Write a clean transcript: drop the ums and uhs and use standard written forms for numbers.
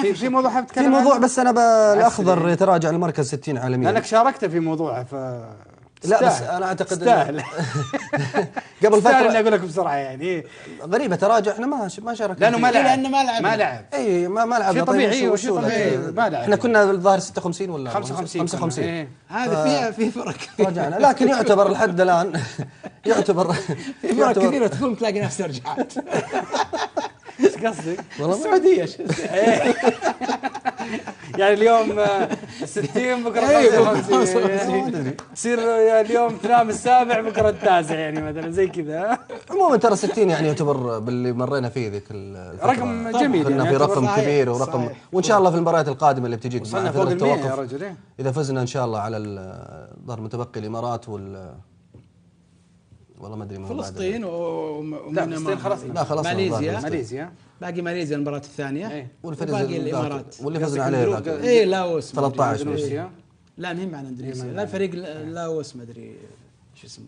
في موضوع حاب تتكلم في موضوع عنه؟ بس انا الاخضر يتراجع للمركز 60 عالميا. لانك شاركت في موضوعه لا بس انا اعتقد تستاهل. قبل فتره اني اقول لك بسرعه يعني غريبه تراجع، احنا ما شاركنا لانه ما لعب. لانه ما لعب. اي ما لعب. شيء طبيعي وشيء طبيعي طبيعي ما لعب. احنا كنا الظاهر 56 ولا 55 إيه. هذا في فرق رجعنا، لكن يعتبر لحد الان يعتبر في فرق كثيره تقوم تلاقي نفسها رجعت. ايش قصدك؟ والله السعوديه يعني اليوم 60 بكره 55 يصير اليوم تنام السابع بكره التاسع يعني مثلا زي كذا. عموما ترى 60 يعني يعتبر باللي مرينا فيه ذيك الفترة رقم جميل كنا يعني في رقم صحيح كبير ورقم صحيح. وان شاء الله في المباريات القادمه اللي بتجيك وصلنا فوق ال 100 يا رجل. اذا فزنا ان شاء الله على الظهر متبقي الامارات والله ما ادري فلسطين لا فلسطين خلاص. لا خلاص ماليزيا باقي ماليزيا المباراة الثانية وباقي الامارات واللي فزنا عليه لاوس 13 اندونيسيا. لا مهم عن اندونيسيا، لا الفريق لاوس ما ادري شو اسمه